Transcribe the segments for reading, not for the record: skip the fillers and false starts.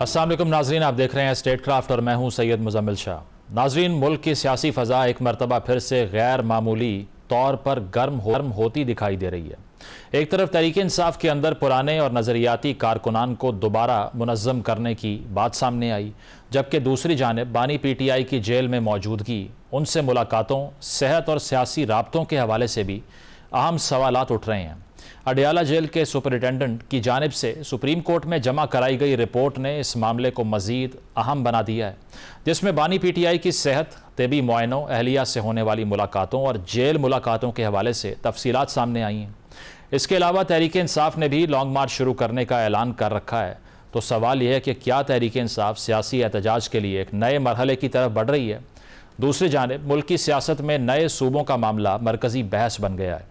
अस्सलाम वालेकुम नाजरीन, आप देख रहे हैं स्टेट क्राफ्ट और मैं हूं सैयद मुजम्मिल शाह। नाजरीन, मुल्क की सियासी फ़ज़ा एक मरतबा फिर से गैर मामूली तौर पर गर्म होती दिखाई दे रही है। एक तरफ तहरीक इंसाफ के अंदर पुराने और नज़रियाती कारकुनान को दोबारा मुनज़्ज़म करने की बात सामने आई, जबकि दूसरी जानिब बानी PTI की जेल में मौजूदगी, उनसे मुलाकातों, सेहत और सियासी राब्तों के हवाले से भी अहम सवालात उठ रहे हैं। अडियाला जेल के सुपरिटेंडेंट की जानिब से सुप्रीम कोर्ट में जमा कराई गई रिपोर्ट ने इस मामले को मज़ीद अहम बना दिया है, जिसमें बानी PTI की सेहत, तिबी मुआयनों, अहलिया से होने वाली मुलाकातों और जेल मुलाकातों के हवाले से तफसीलात सामने आई हैं। इसके अलावा तहरीक इंसाफ ने भी लॉन्ग मार्च शुरू करने का ऐलान कर रखा है। तो सवाल यह है कि क्या तहरीक इंसाफ सियासी एहतजाज के लिए एक नए मरहले की तरफ बढ़ रही है? दूसरी जानिब मुल्क की सियासत में नए सूबों का मामला मरकज़ी बहस बन गया है।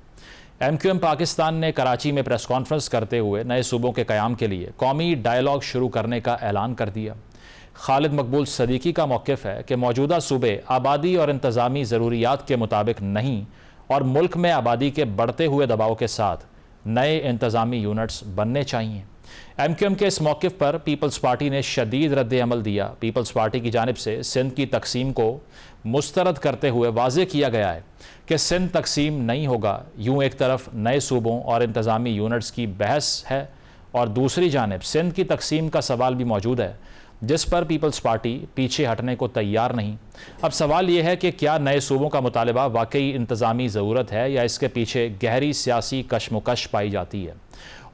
MQM पाकिस्तान ने कराची में प्रेस कॉन्फ्रेंस करते हुए नए सूबों के क़याम के लिए कौमी डायलॉग शुरू करने का ऐलान कर दिया। खालिद मकबूल सदीकी का मौक़िफ़ है कि मौजूदा सूबे आबादी और इंतज़ामी ज़रूरियात के मुताबिक नहीं और मुल्क में आबादी के बढ़ते हुए दबाव के साथ नए इंतज़ामी यूनिट्स बनने चाहिए। MQM के इस मौक़िफ़ पर पीपल्स पार्टी ने शदीद रद्द अमल दिया। पीपल्स पार्टी की जानिब से सिंध की तकसीम को मुस्तरद करते हुए वाज़े किया गया है कि सिंध तकसीम नहीं होगा। यूँ एक तरफ नए सूबों और इंतज़ामी यूनिट्स की बहस है और दूसरी जानिब सिंध की तकसीम का सवाल भी मौजूद है, जिस पर पीपल्स पार्टी पीछे हटने को तैयार नहीं। अब सवाल यह है कि क्या नए सूबों का मुतालबा वाकई इंतज़ामी ज़रूरत है या इसके पीछे गहरी सियासी कशमकश पाई जाती है,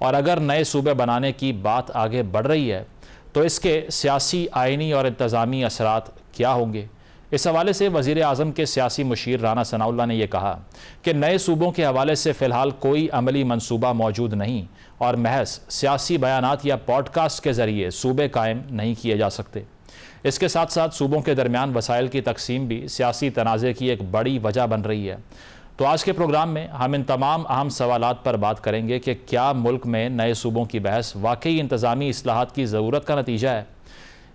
और अगर नए सूबे बनाने की बात आगे बढ़ रही है तो इसके सियासी, आइनी और इंतज़ामी असरात क्या होंगे? इस हवाले से वज़ीर आज़म के सियासी मुशीर राना सनाउल्लाह ने यह कहा कि नए सूबों के हवाले से फ़िलहाल कोई अमली मनसूबा मौजूद नहीं और महज सियासी बयानात या पॉडकास्ट के ज़रिए सूबे कायम नहीं किए जा सकते। इसके साथ साथ सूबों के दरमियान वसाइल की तकसीम भी सियासी तनाज़े की एक बड़ी वजह बन रही है। तो आज के प्रोग्राम में हम इन तमाम अहम सवालात पर बात करेंगे कि क्या मुल्क में नए सूबों की बहस वाकई इंतज़ामी इस्लाहात की ज़रूरत का नतीजा है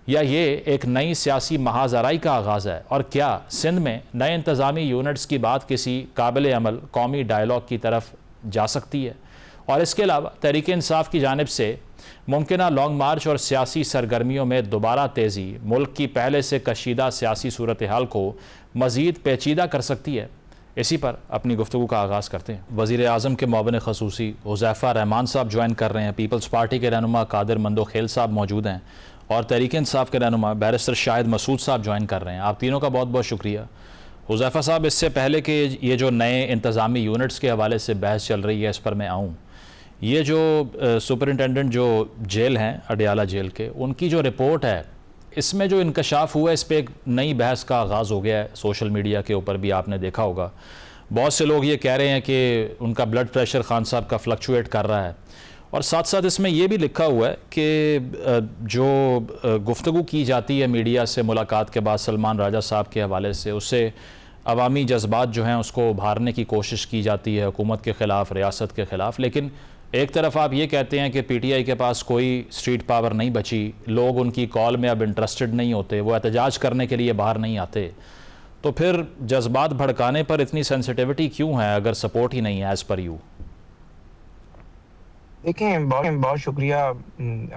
या ये एक नई सियासी महाज़राई का आगाज़ है, और क्या सिंध में नए इंतज़ामी यूनिट्स की बात किसी काबिल अमल कौमी डायलॉग की तरफ जा सकती है। और इसके अलावा तहरीक इंसाफ की जानिब से मुमकिन लॉन्ग मार्च और सियासी सरगर्मियों में दोबारा तेज़ी मुल्क की पहले से कशीदा सियासी सूरत हाल को मज़ीद पेचीदा कर सकती है। इसी पर अपनी गुफ्तगू का आगाज़ करते हैं। वज़ीर आज़म के मुआविन ख़ुसूसी हुज़ैफ़ा रहमान साहब ज्वाइन कर रहे हैं। पीपल्स पार्टी के रहनुमा कादिर मंदोखेल साहब मौजूद हैं और तहरीक इंसाफ के रहनुमा बैरिस्टर शाहिद मसूद साहब ज्वाइन कर रहे हैं। आप तीनों का बहुत बहुत शुक्रिया। हुज़ैफ़ा साहब, इससे पहले कि ये जो नए इंतज़ामी यूनिट्स के हवाले से बहस चल रही है इस पर मैं आऊँ, ये जो सुपरिटेंडेंट जो जेल हैं अडियाला जेल के, उनकी जो रिपोर्ट है, इसमें जो इंकशाफ हुआ है इस पर एक नई बहस का आगाज़ हो गया है। सोशल मीडिया के ऊपर भी आपने देखा होगा, बहुत से लोग ये कह रहे हैं कि उनका ब्लड प्रेशर खान साहब का फ्लक्चुएट कर रहा है, और साथ साथ इसमें यह भी लिखा हुआ है कि जो गुफ्तगू की जाती है मीडिया से मुलाकात के बाद सलमान राजा साहब के हवाले से, उससे अवामी जज्बात जो हैं उसको उभारने की कोशिश की जाती है हुकूमत के ख़िलाफ़, रियासत के ख़िलाफ़। लेकिन एक तरफ आप ये कहते हैं कि PTI के पास कोई स्ट्रीट पावर नहीं बची, लोग उनकी कॉल में अब इंटरेस्टेड नहीं होते, वो एहतजाज करने के लिए बाहर नहीं आते, तो फिर जज्बात भड़काने पर इतनी सेंसिटिविटी क्यों है अगर सपोर्ट ही नहीं है एज़ पर यू? देखें, बहुत शुक्रिया।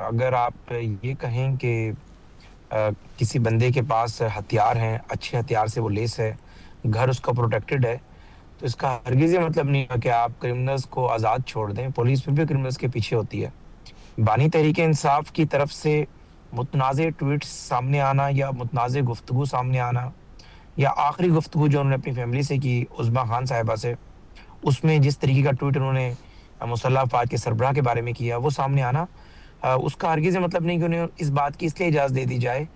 अगर आप ये कहें कि किसी बंदे के पास हथियार हैं, अच्छे हथियार से वो लेस है, घर उसका प्रोटेक्टेड है, तो इसका हरगिज़ ये मतलब नहीं है कि आप क्रिमिनल्स को आज़ाद छोड़ दें। पुलिस फिर भी क्रिमिनल्स के पीछे होती है। बानी तहरीक इंसाफ की तरफ से मुतनाज़े ट्वीट्स सामने आना या मुतनाज़े गुफ्तगू सामने आना, या आखिरी गुफ्तगू जो उन्होंने अपनी फैमिली से की उज़्मा खान साहिबा से, उसमें जिस तरीके का ट्वीट उन्होंने मुसल्लह अफ़वाज के सरबराह के बारे में किया, वो सामने आना, उसका हरगिज़ मतलब नहीं कि उन्हें इस बात की इसलिए इजाज़त दे दी जाए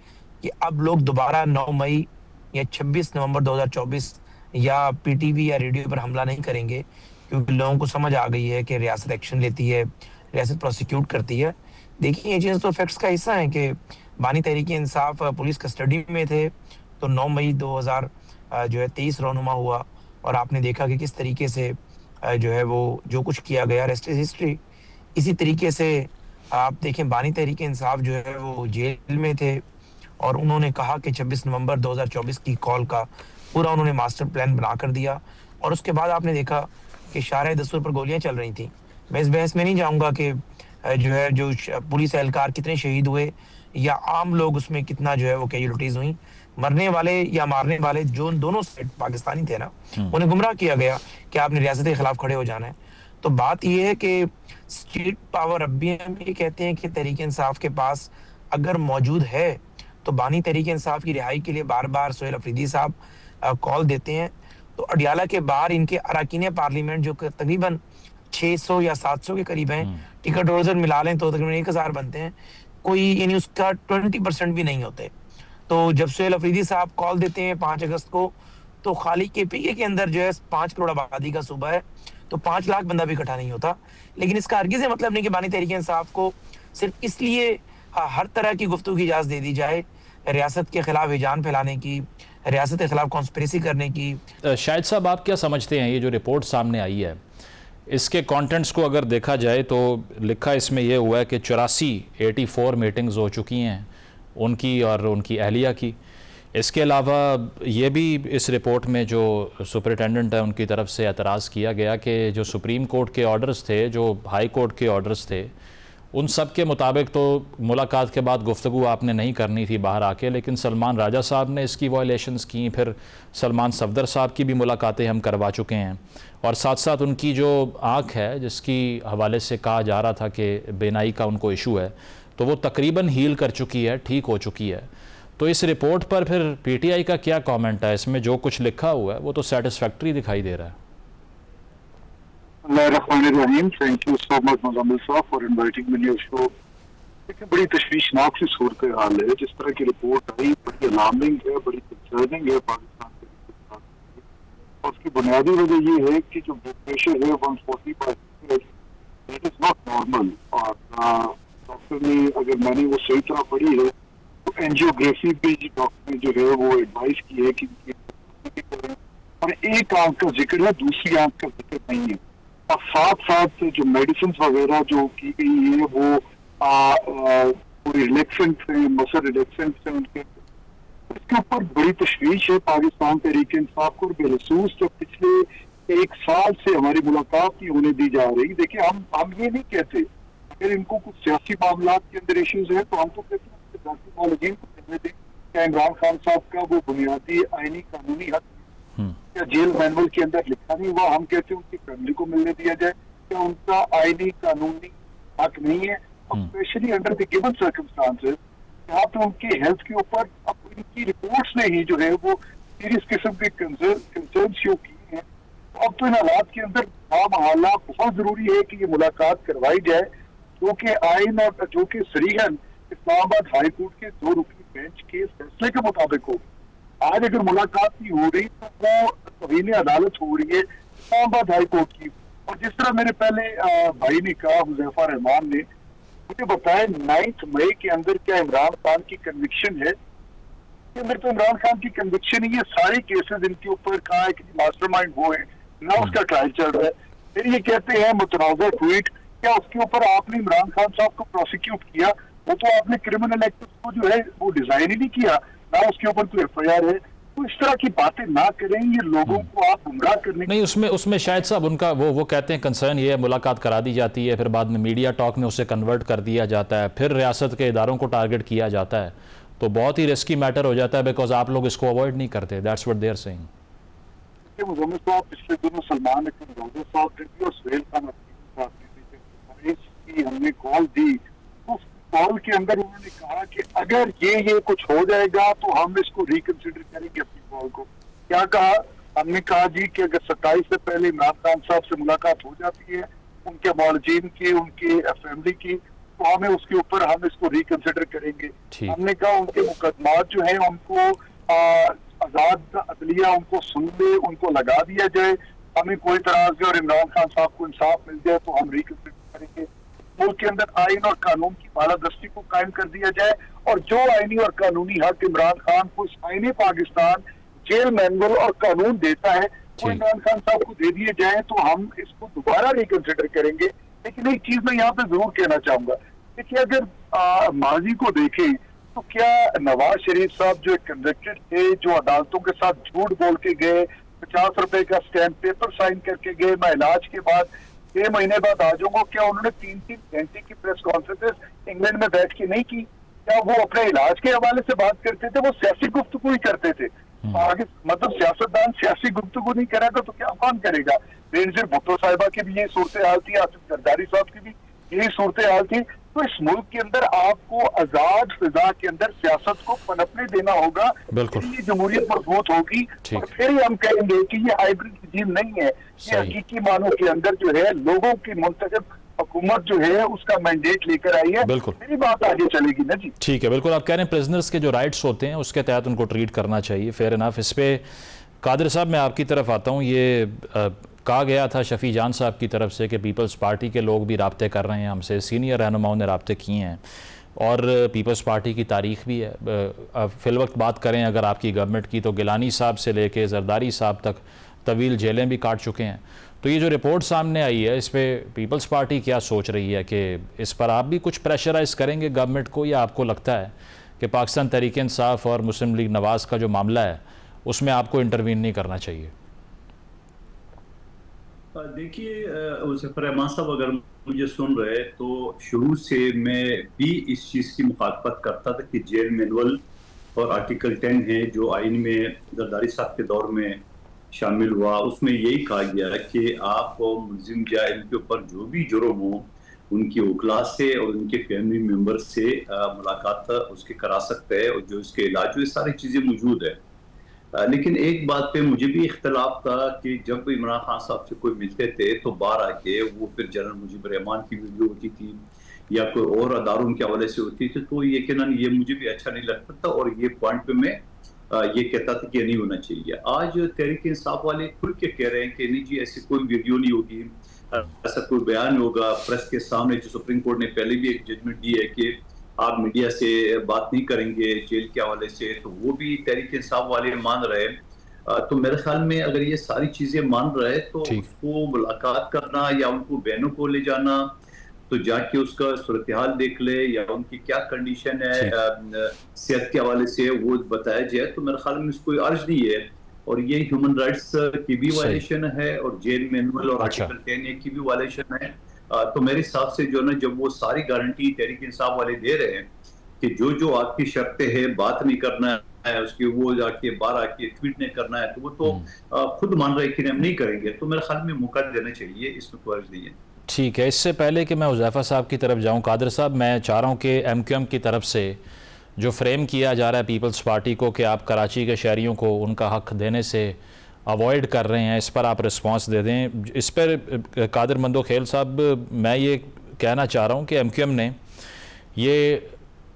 कि अब लोग दोबारा 9 मई या 26 नवंबर 2024 या PTV या रेडियो पर हमला नहीं करेंगे, क्योंकि लोगों को समझ आ गई है कि रियासत एक्शन लेती है, रियासत प्रोसिक्यूट करती है। देखिए, ये चीज़ तो फैक्ट्स का हिस्सा है कि बानी तहरीक इंसाफ पुलिस कस्टडी में थे, तो 9 मई 2023 रौनुमा हुआ, और आपने देखा कि किस तरीके से जो है वो जो कुछ किया गया, रेस्ट इज हिस्ट्री। इसी तरीके से आप देखें, बानी तहरीक इंसाफ जो है वो जेल में थे और उन्होंने कहा कि 26 नवंबर 2024 की कॉल का पूरा उन्होंने मास्टर प्लान बना कर दिया, और उसके बाद आपने देखा कि शाहराह दस्तूर पर गोलियां चल रही थी। मैं इस बहस में नहीं जाऊंगा कि जो पुलिस एहलकार कितने शहीद हुए, या आम लोग उसमें कितना जो है वो कैजुअलिटीज हुई, मरने वाले या मारने वाले जो दोनों साइड पाकिस्तानी थे ना, उन्हें गुमराह किया गया कि आपने रियासत के खिलाफ खड़े हो जाना है। तो बात यह है कि स्टेट पावर अब भी हम ये कहते हैं कि तहरीक इंसाफ के पास अगर मौजूद है तो बानी तहरीक इंसाफ की रिहाई के लिए बार बार सोहेल अफरीदी साहब कॉल देते हैं। तो अडियाला के बाहर इनके अरकान पार्लियामेंट जो तकरीबन 600 या 700 के करीब हैं, टिकट होल्डर मिला लें तो तकरीबन 1000 बनते हैं, कोई यानी उसका 20% भी नहीं होते। तो जब सोहेल अफरीदी साहब कॉल देते हैं 5 अगस्त को, तो खाली केपीए के अंदर जो है 5 करोड़ आबादी का सूबा है, तो 5 लाख बंदा भी इकट्ठा नहीं होता। लेकिन इसका हरगिज़ ये मतलब नहीं कि बानी तहरीक इंसाफ को सिर्फ इसलिए हर तरह की गुफ्तगू की इजाज़त दे दी जाए, रियासत के खिलाफ हिजान फैलाने की, रियासत के खिलाफ कॉन्स्पिरेसी करने की। शाहिद साहब, आप क्या समझते हैं ये जो रिपोर्ट सामने आई है, इसके कंटेंट्स को अगर देखा जाए तो लिखा इसमें यह हुआ है कि 84 मीटिंग्स हो चुकी हैं उनकी और उनकी अहलिया की। इसके अलावा ये भी इस रिपोर्ट में जो सुपरिटेंडेंट है उनकी तरफ से एतराज़ किया गया कि जो सुप्रीम कोर्ट के ऑर्डर्स थे, जो हाई कोर्ट के ऑर्डर्स थे, उन सब के मुताबिक तो मुलाकात के बाद गुफ्तगू आपने नहीं करनी थी बाहर आके, लेकिन सलमान राजा साहब ने इसकी वायलेशंस की, फिर सलमान सफदर साहब की भी मुलाकातें हम करवा चुके हैं, और साथ साथ उनकी जो आँख है जिसकी हवाले से कहा जा रहा था कि बेनाई का उनको इशू है, तो वो तकरीबन हील कर चुकी है, ठीक हो चुकी है। तो इस रिपोर्ट पर फिर पीटीआई का क्या कमेंट है? इसमें जो कुछ लिखा हुआ है वो तो सेटिस्फैक्ट्री दिखाई दे रहा है। Thank you so much Muzammil साहब for inviting me your show. देखिए, बड़ी तशवीशनाक सी सूरत हाल है। जिस तरह की रिपोर्ट आई बड़ी अलार्मिंग है, बड़ी कंसर्निंग है पाकिस्तान के। और उसकी बुनियादी वजह ये है कि जो ब्लड प्रेशर है 140/, दैट इज नॉट नॉर्मल। और डॉक्टर ने, अगर मैंने वो सही तरह पढ़ी है, तो एंजियोग्राफी भी डॉक्टर ने जो है वो एडवाइस की है कि और एक आंख का जिक्र है, दूसरी आंख का जिक्र नहीं है। और साथ साथ जो मेडिसिन वगैरह जो की गई है वो रिलैक्सेंट है, मसल रिलैक्सेंट है उनके, इसके ऊपर बड़ी तशवीश है पाकिस्तान तहरीक इंसाफ को। बेलसूस जो पिछले 1 साल से हमारी मुलाकात नहीं होने दी जा रही। देखिए, हम ये नहीं कहते अगर इनको कुछ सियासी मामला के अंदर इश्यूज है तो हम तो कहते हैं क्या इमरान खान साहब का वो बुनियादी आईनी कानूनी हक क्या जेल मैनुअल के अंदर लिखा नहीं हुआ, हम कहते हैं उनकी फैमिली को मिलने दिया जाए, क्या उनका आईनी कानूनी हक नहीं है? और specially under the given circumstances यहाँ पे उनके हेल्थ के ऊपर अब इनकी रिपोर्ट्स ने ही जो है वो सीरियस किस्म के कंसर्न शो किए हैं। तो अब तो इन हालात के अंदर बामहाला बहुत जरूरी है कि ये मुलाकात करवाई जाए, जो कि आइन और जो कि सरीहन इस्लामाबाद हाई कोर्ट के 2 रुकनी बेंच के फैसले के मुताबिक हो। आज अगर मुलाकात नहीं हो रही तो वो तवीन अदालत हो रही है इस्लामाबाद हाई कोर्ट की। और जिस तरह मेरे पहले भाई ने कहा, हुज़ैफा रहमान ने मुझे बताया, 9 मई के अंदर क्या इमरान खान की कन्विक्शन है? के अंदर तो इमरान खान की कन्विक्शन है। ये सारे केसेस इनके ऊपर कहा है कि मास्टरमाइंड वो है ना, उसका ट्रायल चल रहा है। फिर ये कहते हैं मुतनाज़ा ट्वीट, क्या उसके ऊपर आपने इमरान खान साहब को प्रोसिक्यूट किया? वो तो आपने क्रिमिनल एक्ट को जो है वो डिजाइन ही नहीं किया, ना उसके ऊपर कोई एफआईआर है। तो इस तरह की बातें ना करें, ये लोगों को आप गुमराह करने नहीं। उसमें शायद साहब उनका वो कहते हैं कंसर्न ये है, मुलाकात करा दी जाती है, फिर बाद में मीडिया टॉक में उसे कन्वर्ट कर दिया जाता है, फिर रियासत के इदारों को टारगेट किया जाता है, तो बहुत ही रिस्की मैटर हो जाता है बिकॉज आप लोग इसको अवॉइड नहीं करते। That's what they are saying. Muzammil साहब, पिछले दिनों सलमान अकरम राजा साहब ने भी और सुहेल खान साहब ने हमने कॉल दी, कॉल के अंदर उन्होंने कहा कि अगर ये कुछ हो जाएगा तो हम इसको रिकंसिडर करेंगे अपनी कॉल को। क्या कहा? हमने कहा जी कि अगर 27 से पहले इमरान खान साहब से मुलाकात हो जाती है, उनके मौलजीन की, उनके फैमिली की, तो हमें उसके ऊपर हम इसको रिकंसिडर करेंगे। हमने कहा उनके मुकदमात जो हैं उनको आजाद अदलिया उनको सुन ले, उनको लगा दिया जाए, हमें कोई तराज और इमरान खान साहब को इंसाफ मिल जाए तो हम रिकंसिडर करेंगे। मुल्क के अंदर आइन और कानून की बालादस्ती को कायम कर दिया जाए और जो आईनी और कानूनी हक इमरान खान को आईनी पाकिस्तान जेल मैनुअल और कानून देता है वो इमरान खान साहब को दे दिए जाए तो हम इसको दोबारा रिकंसिडर करेंगे। लेकिन एक चीज मैं यहाँ पे जरूर कहना चाहूंगा, देखिए अगर माजी को देखें तो क्या नवाज शरीफ साहब जो कन्विक्टेड थे, जो अदालतों के साथ झूठ बोल के गए, 50 रुपए का स्टैम्प पेपर साइन करके गए, मैं इलाज के बाद 6 महीने बाद आ जाऊंगा, क्या उन्होंने 3-3 घंटे की प्रेस कॉन्फ्रेंसेस इंग्लैंड में बैठ के नहीं की? क्या वो अपने इलाज के हवाले से बात करते थे? वो सियासी गुफ्तगू ही करते थे। आगे मतलब सियासतदान सियासी गुफ्तगू नहीं करेगा तो क्या कौन करेगा? बेनजीर भुट्टो साहिबा की भी यही सूरत हाल थी, आसिफ जरदारी साहब की भी यही सूरत हाल थी। तो इस मुल्क के अंदर आपको आजाद फिजा के अंदर सियासत को पनपने देना होगा, बिल्कुल। फिर ये जमहूरियत मजबूत होगी और फिर ही हम कहेंगे कि ये हाइब्रिड रजीम नहीं है, ये हकीकी मानों के अंदर जो है लोगों की मुंतखब हुकूमत जो है उसका मैंडेट लेकर आई है। बिल्कुल, मेरी बात आगे चलेगी ना जी। ठीक है, बिल्कुल। आप कह रहे हैं प्रिजनर्स के जो राइट्स होते हैं उसके तहत उनको ट्रीट करना चाहिए, फेयर इनफ। इस पे कादिर साहब मैं आपकी तरफ आता हूँ। ये कहा गया था शफी जान साहब की तरफ से कि पीपल्स पार्टी के लोग भी राब्ते कर रहे हैं हमसे, सीनियर रहनुमाओं ने राब्ते किए हैं और पीपल्स पार्टी की तारीख भी है। फिल वक्त बात करें अगर आपकी गवर्नमेंट की तो गिलानी साहब से लेके जरदारी साहब तक तवील जेलें भी काट चुके हैं। तो ये जो रिपोर्ट सामने आई है इस पर पीपल्स पार्टी क्या सोच रही है कि इस पर आप भी कुछ प्रेशराइज करेंगे गवर्नमेंट को, या आपको लगता है कि पाकिस्तान तहरीक इंसाफ और मुस्लिम लीग नवाज़ का जो मामला है उसमें आपको इंटरवीन नहीं करना चाहिए? देखिए ज़फ़र रहमान साहब, अगर मुझे सुन रहे तो शुरू से मैं भी इस चीज़ की मुखालफत करता था कि जेल मैनुअल और आर्टिकल 10 है जो आइन में जरदारी साहब के दौर में शामिल हुआ, उसमें यही कहा गया कि आप मुलजिम या इनके ऊपर जो भी जुर्म हो उनकी वकला से और उनके फैमिली मेम्बर से मुलाकात उसके करा सकते हैं और जो इसके इलाज हुए सारी चीज़ें मौजूद है। लेकिन एक बात पे मुझे भी इख्तलाफ था कि जब इमरान खान साहब से कोई मिलते थे तो बाहर आके वो फिर जनरल मुजीबर रहमान की वीडियो होती थी या कोई और अदारों के हवाले से होती थी, तो यकीनन ये मुझे भी अच्छा नहीं लगता था और ये पॉइंट पे मैं ये कहता था कि नहीं होना चाहिए। आज तहरीक इंसाफ वाले खुल के कह रहे हैं कि नहीं जी ऐसी कोई वीडियो नहीं होगी, ऐसा कोई बयान होगा प्रेस के सामने। जो सुप्रीम कोर्ट ने पहले भी एक जजमेंट दी है कि आप मीडिया से बात नहीं करेंगे जेल के हवाले से, तो वो भी तहरीक इंसाफ वाले मान रहे हैं। तो मेरे ख्याल में अगर ये सारी चीजें मान रहे तो उसको मुलाकात करना या उनको बहनों को ले जाना तो जाके उसका सूरत हाल देख ले या उनकी क्या कंडीशन है सेहत के हवाले से वो बताया जाए, तो मेरे ख्याल में इसको अर्ज नहीं है। और ये ह्यूमन राइट्स की भी वायलेशन है और जेल मैनुअल और आर्टिकल 10 की भी वायलेशन है। तो मेरे हिसाब से जो ना जब वो सारी गारंटी तहरीक इंसाफ वाले दे रहे हैं कि जो आपकी शर्तें हैं बात नहीं करना है उसकी, वो जाके बाहर आके ट्वीट नहीं करना है, तो वो तो खुद मान रहे कि हम नहीं करेंगे, तो मेरे ख्याल में मौका देना चाहिए, इसमें कोई अर्ज नहीं है। ठीक है, इससे पहले कि मैं हुज़ैफा साहब की तरफ जाऊं, कादिर साहब मैं चाह रहा हूं कि MQM की तरफ से जो फ्रेम किया जा रहा है पीपल्स पार्टी को कि आप कराची के शहरियों को उनका हक देने से अवॉइड कर रहे हैं, इस पर आप रिस्पांस दे दें। इस पर कादिर मंदो खेल साहब मैं ये कहना चाह रहा हूँ कि MQM ने ये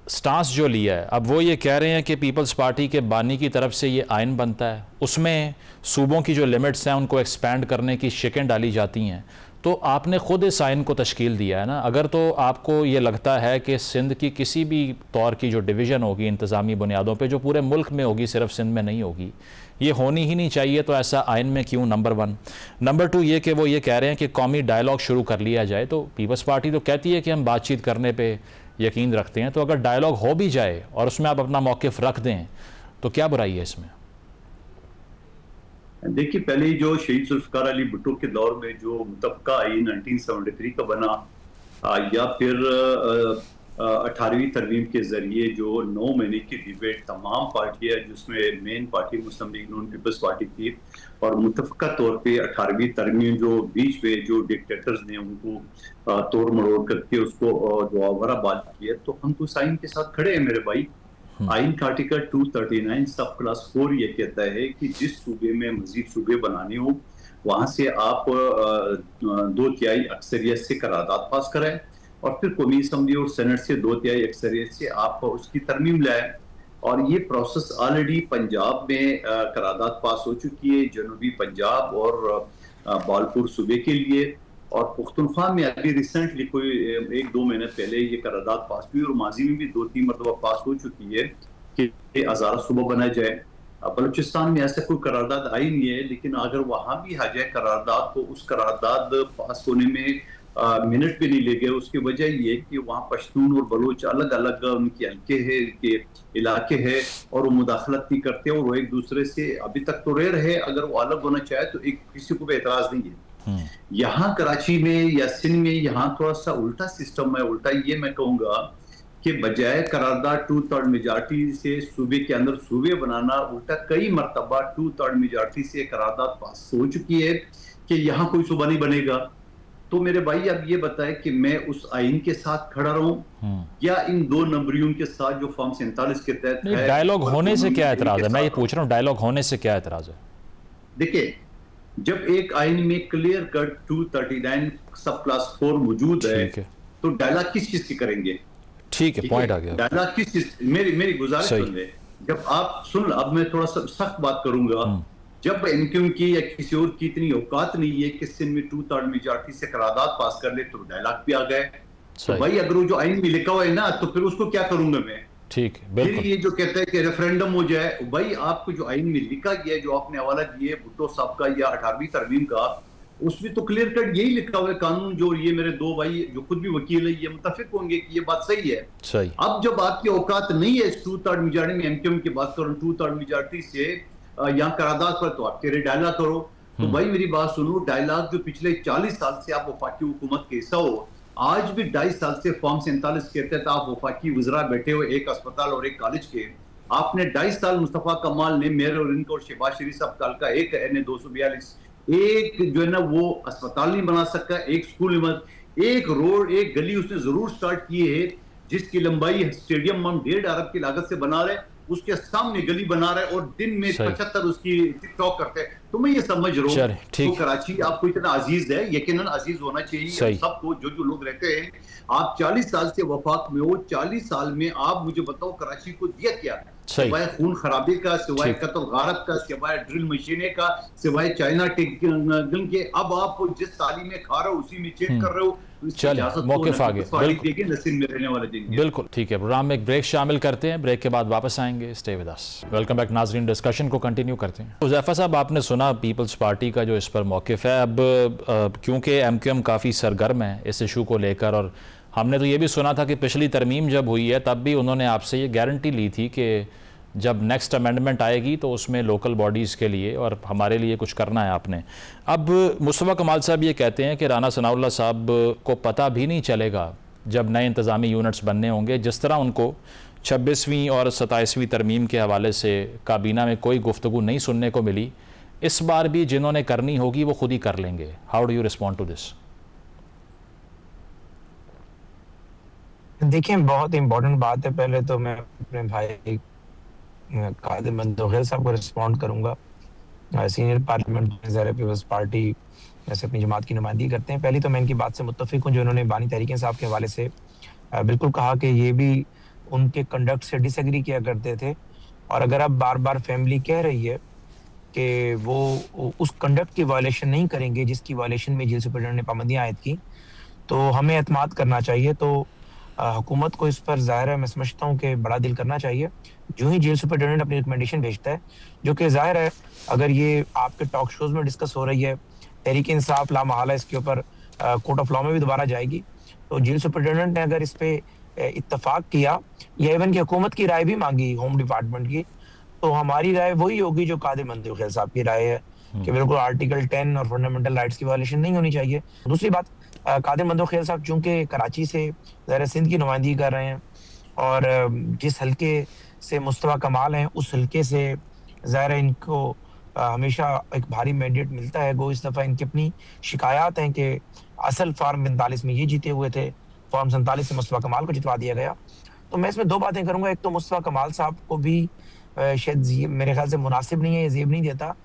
स्टांस जो लिया है, अब वो ये कह रहे हैं कि पीपल्स पार्टी के बानी की तरफ से ये आइन बनता है, उसमें सूबों की जो लिमिट्स हैं उनको एक्सपैंड करने की शिकें डाली जाती हैं। तो आपने ख़ुद इस आइन को तश्कील दिया है ना, अगर तो आपको ये लगता है कि सिंध की किसी भी तौर की जो डिवीज़न होगी इंतज़ामी बुनियादों पे जो पूरे मुल्क में होगी, सिर्फ सिंध में नहीं होगी, ये होनी ही नहीं चाहिए, तो ऐसा आइन में क्यों? नंबर 1। नंबर 2 ये कि वो ये कह रहे हैं कि कौमी डायलॉग शुरू कर लिया जाए, तो पीपल्स पार्टी तो कहती है कि हम बातचीत करने पर यकीन रखते हैं, तो अगर डायलॉग हो भी जाए और उसमें आप अपना मौक़िफ़ रख दें तो क्या बुराई है इसमें? देखिए, पहले जो शहीद जुल्फ़िकार अली भुट्टो के दौर में जो मुतफ़क़ा आइन 1973 का बना या फिर 18वीं तरमीम के जरिए जो 9 महीने की डिबेट तमाम पार्टियां जिसमें मेन पार्टी मुस्लिम लीग नून पीपल्स पार्टी थी और मुतफ़क़ा तौर पे 18वीं तरमीम जो बीच में जो डिक्टेटर्स ने उनको तोड़ मरोड़ करके उसको दोबारा बात किया, तो हम तो साइन के साथ खड़े हैं मेरे भाई। आइन का आर्टिकल 239 सब क्लास 4 ये कहता है कि जिस सूबे में मजीद सूबे बनाने हो वहां से आप 2/3 अक्सरियत से करारदाद पास कराएं और फिर कौमी असम्बली और सेनेट से 2/3 अक्सरियत से आप उसकी तरमीम लाएं। और ये प्रोसेस ऑलरेडी पंजाब में करारदाद पास हो चुकी है, जनूबी पंजाब और बालपुर सूबे के लिए, और पुख्तनख्वा में अभी रिसेंटली कोई 1-2 महीने पहले ये करारदाद पास हुई और माजी में भी 2-3 मरतबा पास हो चुकी है कि हज़ारा सूबा बनाया जाए। बलूचिस्तान में ऐसा कोई करारदाद आई नहीं है, लेकिन अगर वहाँ भी आ जाए करारदाद तो उस करारदाद पास होने में मिनट भी नहीं ले गए। उसकी वजह ये कि वहाँ पश्तून और बलूच अलग अलग उनके हल्के है के इलाके है और वो मुदाखलत नहीं करते और वो एक दूसरे से अभी तक तो रह रहे, अगर वो अलग होना चाहे तो एक किसी को भी एतराज नहीं है। यहाँ कराची में या सिंध में यहाँ थोड़ा सा उल्टा सिस्टम है। उल्टा ये मैं कहूँगा कि बजाय करारदाद 2/3 मेजॉरिटी से सूबे के अंदर सूबे बनाना, उल्टा कई मरतबा 2/3 मेजॉरिटी से करारदाद पास हो चुकी है कि यहाँ कोई सूबा नहीं बनेगा। तो मेरे भाई अब ये बताएं कि मैं उस आइन के साथ खड़ा रहूं या इन 2 नंबरियों के साथ जो फॉर्म 47 के तहत है। डायलॉग होने से क्या एतराज है? मैं ये पूछ रहा हूँ, डायलॉग होने से क्या एतराज है? देखिए, जब एक आइन में क्लियर कट 239 सब क्लास 4 मौजूद है तो डायलॉग किस चीज की करेंगे? ठीक है, पॉइंट आ गया। डायलॉग किस चीज, मेरी गुजारिश सुन ले। जब आप सुन, अब मैं थोड़ा सा सख्त बात करूंगा। जब एमक्यूएम की या किसी और की इतनी औकात नहीं है कि सिंध में 2/3 मेजॉरिटी से करारदाद पास कर ले, तो डायलॉग भी आ गए। तो भाई अगर वो जो आइन में लिखा हुआ है ना, तो फिर उसको क्या करूंगा मैं? ठीक, फिर ये जो कहते हैं कि रेफरेंडम हो जाए, भाई आपको जो आइन में लिखा गया है, जो आपने हवाला दिए भुट्टो साहब का या 18वीं तरमीम का, उसमें तो क्लियर कट यही लिखा हुआ है कानून। जो ये मेरे 2 भाई जो खुद भी वकील है, ये मुतफिक होंगे कि ये बात सही है। सही। अब जब आपकी औकात नहीं है 2/3 मेजॉरिटी में, एमक्यूएम की बात करूं 2/3 मेजॉरिटी से यहाँ करारदाद पर, तो आप कह रहे डायलॉग करो। तो भाई मेरी बात सुनो, डायलॉग जो पिछले 40 साल से आप वफाकी हुकूमत के हिस्सा हो, आज भी 2.5 साल से फॉर्म 47 के तहत आप वफाकी वज़रा बैठे हुए एक अस्पताल और एक कॉलेज के, आपने 2.5 साल मुस्तफा कमाल ने, मेयर और इनको और शहबाज शरीफ साहब का एक NA 242 एक जो है ना वो अस्पताल नहीं बना सका, एक स्कूल नहीं, एक रोड एक गली उसने जरूर स्टार्ट की है जिसकी लंबाई स्टेडियम हम 1.5 अरब की लागत से बना रहे, उसके सामने गली बना रहे और दिन में 75 उसकी टिकटॉक करते हैं। तो मैं ये समझ रहा हूँ तो कराची आपको इतना अजीज है, यकीनन अजीज होना चाहिए सबको, जो लोग रहते हैं। आप 40 साल से वफाक में हो, 40 साल में आप मुझे बताओ कराची को दिया क्या? सिवाय खून खराबे का, सिवाय कत्ल गारत का, सिवाय ड्रिल मशीने का, सिवाय चाइना टेक्नोलॉजी के। अब आप जिस तालीम में खा रहे हो उसी में चेक कर रहे हो। चलिए, मौक़िफ़ आ गया। बिल्कुल ठीक है, प्रोग्राम में एक ब्रेक शामिल करते हैं, ब्रेक के बाद वापस आएंगे। Stay with us. Welcome back नाज़रीन, डिस्कशन को कंटिन्यू करते हैं। हुज़ैफ़ा साहब, आपने सुना पीपल्स पार्टी का जो इस पर मौक़िफ़ है। अब क्योंकि एमक्यूएम काफ़ी सरगर्म है इस इशू को लेकर, और हमने तो ये भी सुना था कि पिछली तरमीम जब हुई है तब भी उन्होंने आपसे ये गारंटी ली थी कि जब नेक्स्ट अमेंडमेंट आएगी तो उसमें लोकल बॉडीज़ के लिए और हमारे लिए कुछ करना है आपने। अब मुस्तफ़ा कमाल साहब ये कहते हैं कि राना सनाउल्लाह साहब को पता भी नहीं चलेगा जब नए इंतज़ामी यूनिट्स बनने होंगे, जिस तरह उनको 26वीं और 27वीं तरमीम के हवाले से काबीना में कोई गुफ्तगू नहीं सुनने को मिली, इस बार भी जिन्होंने करनी होगी वो खुद ही कर लेंगे। How do you respond to this? देखिए, बहुत इंपॉर्टेंट बात है। पहले तो मैं अपने भाई कादिर मंदोखेल साहब को रिस्पॉन्ड करूंगा, सीनियर पार्लियामेंट पीपल्स पार्टी वैसे अपनी जमात की नुमाइंदगी करते हैं। पहले तो मैं इनकी बात से मुत्तफिक हूँ जो उन्होंने बानी तहरीक साहब के हवाले से बिल्कुल कहा कि ये भी उनके कंडक्ट से डिसएग्री किया करते थे। और अगर अब बार बार फैमिली कह रही है कि वो उस कंडक्ट की वायलेशन नहीं करेंगे जिसकी वायलेशन में जेल सुपरिटेंडेंट ने पाबंदियां आयद की, तो हमें एतमाद करना चाहिए। तो हुकूमत को इस पर ज़ाहिर है, मैं समझता हूँ कि बड़ा दिल करना चाहिए। जो ही जेल सुपरिटेंडेंट अपनी रिकमेंडेशन भेजता है, जो कि ज़ाहिर है अगर ये आपके टॉक शोज में डिस्कस हो रही है, तहरीक इंसाफ लामहला इसके ऊपर कोर्ट ऑफ लॉ में भी दोबारा जाएगी, तो जेल सुपरिटेंडेंट ने अगर इस पे इत्तफाक किया या इवन की हुकूमत की राय भी मांगी होम डिपार्टमेंट की, तो हमारी राय वही होगी जो कादिर मंदोखेल साहब की राय है कि बिल्कुल आर्टिकल 10 और फंडामेंटल राइट्स की वायलेशन नहीं होनी चाहिए। दूसरी बात, कादिर मंदोखेल साहब चूंकि कराची से ज़ाहिर सिंध की नुमाइंदगी कर रहे हैं और जिस हल्के से मुस्तफा कमाल हैं उस हल्के से ज़ाहिर इनको हमेशा एक भारी मैंडेट मिलता है। गो इस दफ़ा इनकी अपनी शिकायत हैं कि असल फॉर्म 45 में ये जीते हुए थे, फॉर्म 47 से मुस्तफा कमाल को जितवा दिया गया। तो मैं इसमें 2 बातें करूंगा। एक तो मुस्तफा कमाल साहब को भी शायद मेरे ख्याल से मुनासिब नहीं है, ये ज़ेब नहीं देता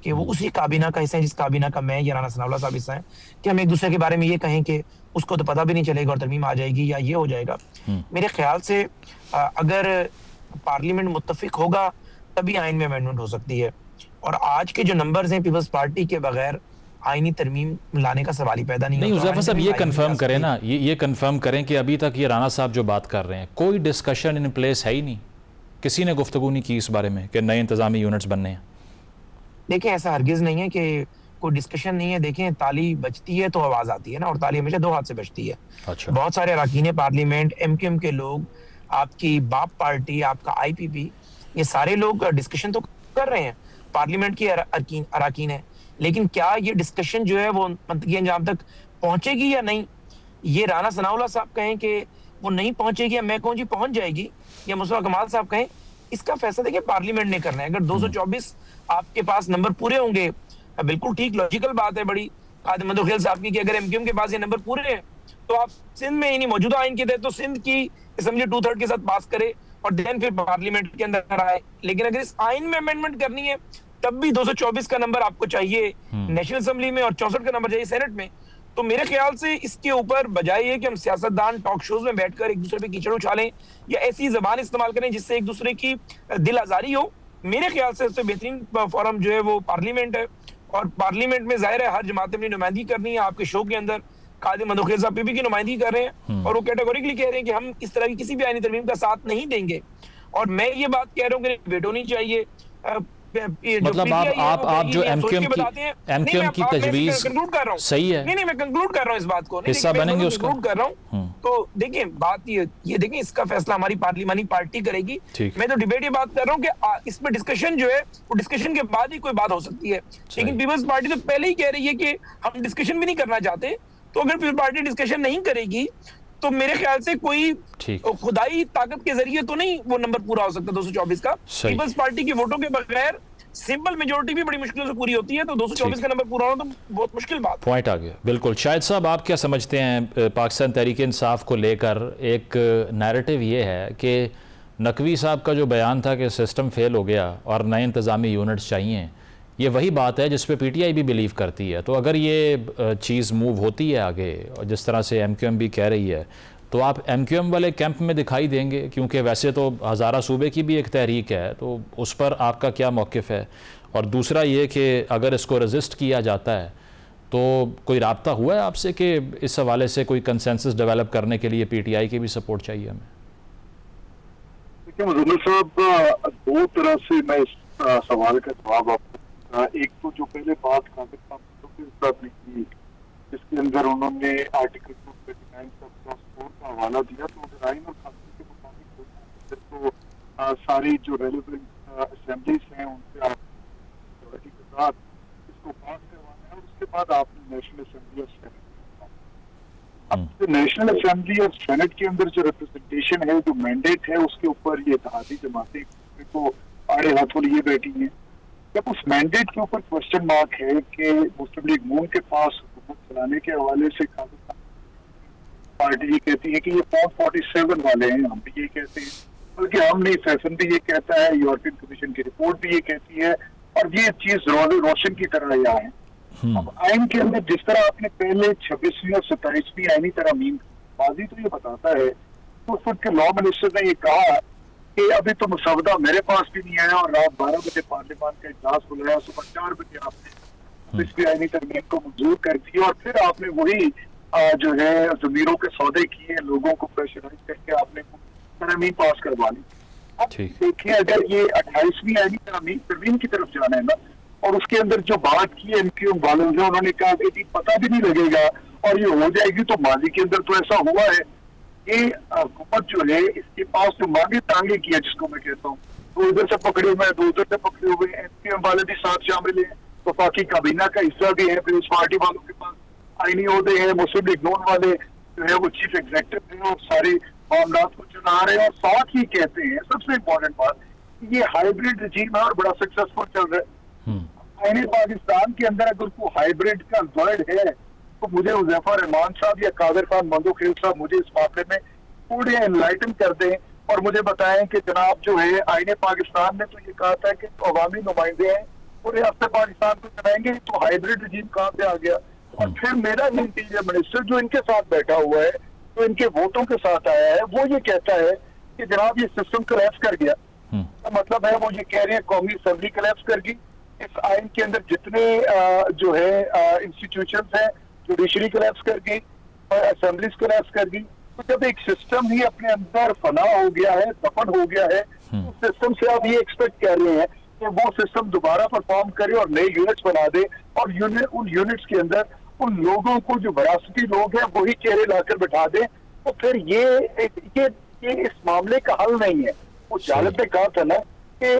कि वो उसी काबीना का हिस्सा है जिस काबीना का मैं या राना सनाउल्लाह साहब हिस्सा है, कि हम एक दूसरे के बारे में ये कहें कि उसको तो पता भी नहीं चलेगा और तरमीम आ जाएगी या ये हो जाएगा। मेरे ख्याल से अगर पार्लियामेंट मुत्तफिक होगा तभी आइन में अमेंडमेंट हो सकती है, और आज के जो नंबर्स हैं पीपल्स पार्टी के बगैर आईनी तरमीम लाने का सवाल ही पैदा नहीं होता। हुज़ैफ़ा साहब ये कंफर्म करें ना, ये कंफर्म करें कि अभी तक ये राना साहब जो बात कर रहे हैं कोई डिस्कशन इन प्लेस है ही नहीं, किसी ने गुफ्तगू नहीं की इस बारे में कि नए इंतजामी यूनिट्स बनने हैं? देखें, ऐसा हरगिज नहीं है कि कोई डिस्कशन नहीं है। देखें, ताली बजती है तो आवाज आती है ना, और ताली हमेशा 2 हाथ से बजती है। अच्छा। बहुत सारे अरकान पार्लियामेंट, एमक्यूएम के लोग, आपकी बाप पार्टी, आपका आईपीपी, ये सारे लोग डिस्कशन तो कर रहे हैं, पार्लियामेंट की अरकान है, लेकिन क्या ये डिस्कशन जो है वो मंतकी अंजाम तक पहुंचेगी या नहीं, ये राना सनाउल्लाह साहब कहें कि वो नहीं पहुंचेगी या मैं कहूँ जी पहुंच जाएगी, या मुस्तफा कमाल साहब कहें, इसका फैसला देखिए पार्लियामेंट ने करना है। अगर 224 आपके पास नंबर पूरे होंगे, बिल्कुल ठीक लॉजिकल बात है बड़ी कादिर मंदोखेल साहब की, कि अगर एमक्यूएम के पास ये नंबर पूरे हैं तो आप सिंध में यानी मौजूदा आइन के तहत तो सिंध की असेंबली 2/3 के साथ पास करे और देन फिर पार्लियामेंट के अंदर आए। लेकिन अगर इस आइन में अमेंडमेंट करनी है तब भी 224 का नंबर आपको चाहिए नेशनल असेंबली में और 64 का नंबर चाहिए सेनेट में। तो मेरे ख्याल से इसके ऊपर बजाय ये कि हम सियासतदान टॉक शोज में बैठकर एक दूसरे पे कीचड़ उछालें या ऐसी जबान इस्तेमाल करें जिससे एक दूसरे की दिल आजारी हो, मेरे ख्याल से सबसे बेहतरीन फोरम जो है वो पार्लियामेंट है। और पार्लियामेंट में जाहिर है हर जमात अपनी नुमाइंदगी करनी है। आपके शो के अंदर कादिर मंदोखेल साहब पीपी की नुमाइंदगी कर रहे हैं और वो कैटेगोरिकली कह रहे हैं कि हम इस तरह की किसी भी आईनी तरमीम का साथ नहीं देंगे। और मैं ये बात कह रहा हूँ कि वेटो नहीं चाहिए। मतलब आप जो एमक्यूएम की तजवीज कंक्लूड कर रहा हूँ, सही है, नहीं मैं कंक्लूड कर रहा हूँ इस बात को, हिस्सा बनेंगे उसका, कंक्लूड कर रहा हूँ। तो देखिए बात ये देखें, इसका फैसला हमारी पार्लियामानी पार्टी करेगी। मैं तो डिबेट ये बात कर रहा हूँ कि इसमें डिस्कशन जो है वो डिस्कशन के बाद ही कोई बात हो सकती है। लेकिन पीपल्स पार्टी तो पहले ही कह रही है कि हम डिस्कशन भी नहीं करना चाहते। तो अगर पीपल्स पार्टी डिस्कशन नहीं करेगी तो मेरे ख्याल से कोई खुदाई ताकत के जरिए तो नहीं वो नंबर पूरा हो सकता 224 का। पीपल्स पार्टी के वोटों के बगैर सिंपल मेजोरिटी भी बड़ी मुश्किल से पूरी होती है, तो 224 का नंबर पूरा होना तो बहुत मुश्किल बात। पॉइंट आ गया, बिल्कुल। शाहिद साहब, आप क्या समझते हैं पाकिस्तान तहरीक इंसाफ को लेकर? एक नैरेटिव ये है कि नकवी साहब का जो बयान था कि सिस्टम फेल हो गया और नए इंतज़ामी यूनिट्स चाहिए, ये वही बात है जिस पे पीटीआई भी बिलीव करती है। तो अगर ये चीज़ मूव होती है आगे और जिस तरह से एमक्यूएम भी कह रही है, तो आप एमक्यूएम वाले कैंप में दिखाई देंगे? क्योंकि वैसे तो हज़ारा सूबे की भी एक तहरीक है, तो उस पर आपका क्या मौक़िफ़ है? और दूसरा ये कि अगर इसको रजिस्ट किया जाता है तो कोई राब्ता हुआ है आपसे कि इस हवाले से कोई कंसेंसस डेवलप करने के लिए पीटीआई की भी सपोर्ट चाहिए हमें? देखिए मुजम्मिल साहब, दो तरह से मैं इस सवाल का जवाब आपको, एक तो जो पहले बात कादिर साहब ने की जिसके अंदर उन्होंने आर्टिकल 239 का का हवाला दिया, तो अगर आइन और कानून के मुताबिक तो सारी जो रेलेवेंट असेंबलीज हैं उनसे आप के साथ इसको पास करवाना है और उसके बाद आपने नेशनल असेंबली और सेनेट। अब जो नेशनल असेंबली और सेनेट के अंदर जो रिप्रेजेंटेशन है, जो मैंडेट है, उसके ऊपर ये इत्तेहादी जमातें को आड़े हाथों लिए बैठी हैं। जब उस मैंडेट के ऊपर क्वेश्चन मार्क है कि मुस्लिम लीग नून के पास हुकूमत चलाने के हवाले से पार्टी ये कहती है कि ये फॉर्म 47 वाले हैं, हम भी ये कहते हैं, बल्कि हम नहीं, फैशन भी ये कहता है, यूरोपियन कमीशन की रिपोर्ट भी ये कहती है, और ये चीज रोशन की तरह यहाँ है। अब आइन के अंदर जिस तरह आपने पहले 26वीं और 27वीं आइनी तरमीम बाजी तो ये बताता है, तो उस वक्त के लॉ मिनिस्टर ने ये कहा कि अभी तो मुसवदा मेरे पास भी नहीं आया और रात 12 बजे पार्लियामान का इजलास बुलाया, सुबह 4 बजे आपने इसकी आइनी तरमीम को मंजूर कर दी और फिर आपने वही जो है जमीरों के सौदे किए, लोगों को प्रेशराइज करके आपने तरमीम पास करवा ली। अब देखिए, अगर ये 28वीं आइनी तरमीम की तरफ जाना है ना, और उसके अंदर जो बात की एमक्यूएम वालों ने, उन्होंने कहा कि पता भी नहीं लगेगा और ये हो जाएगी, तो माजी के अंदर तो ऐसा हुआ है कि हुकूमत जो है इसके पास जो मांगे तांगे किया, जिसको मैं कहता हूँ, तो इधर से पकड़े हुए हैं, 2 उधर से पकड़े हुए हैं, एमक्यूएम वाले भी साथ शामिल हैं, तो बाकी काबीना का हिस्सा भी है, फिर उस पार्टी वालों के पास आईनी ओहदे हैं, मुस्लिम लीग नून वाले जो है वो चीफ एग्जीक्यूटिव हैं और सारे मामला को चला रहे हैं, और साथ ही कहते हैं सबसे इम्पोर्टेंट बात, ये हाइब्रिड रजीम है और बड़ा सक्सेसफुल चल रहा है। आईनी पाकिस्तान के अंदर अगर कोई हाइब्रिड का वर्ड है तो मुझे हुज़ैफा रहमान साहब या कादिर खान मंदोखेल साहब मुझे इस मामले में थोड़े एनलाइटन कर दें और मुझे बताएं कि जनाब जो है आईने पाकिस्तान ने तो ये कहा था कि अवामी नुमाइंदे हैं और रियासत पाकिस्तान को चलाएंगे, तो हाइब्रिड रजीम कहाँ पे आ गया? और फिर मेरा इंटीरियर मिनिस्टर जो इनके साथ बैठा हुआ है, तो इनके वोटों के साथ आया है, वो ये कहता है कि जनाब ये सिस्टम कोलैप्स कर गया। तो मतलब है वो ये कह रहे हैं कौमी असेंबली कोलैप्स कर गई, इस आइन के अंदर जितने जो है इंस्टीट्यूशंस हैं, जुडिशरी कोलैप्स कर गई और असेंबलीज कोलैप्स कर गई। तो जब एक सिस्टम ही अपने अंदर फना हो गया है, दफन हो गया है, तो सिस्टम से आप ये एक्सपेक्ट कर रहे हैं कि वो सिस्टम दोबारा परफॉर्म करे और नए यूनिट्स बना दे, और उन यूनिट्स के अंदर उन लोगों को जो वरासती लोग हैं वही चेहरे लाकर बैठा दे, तो फिर ये इस मामले का हल नहीं है। वो जालत ने कहा था ना कि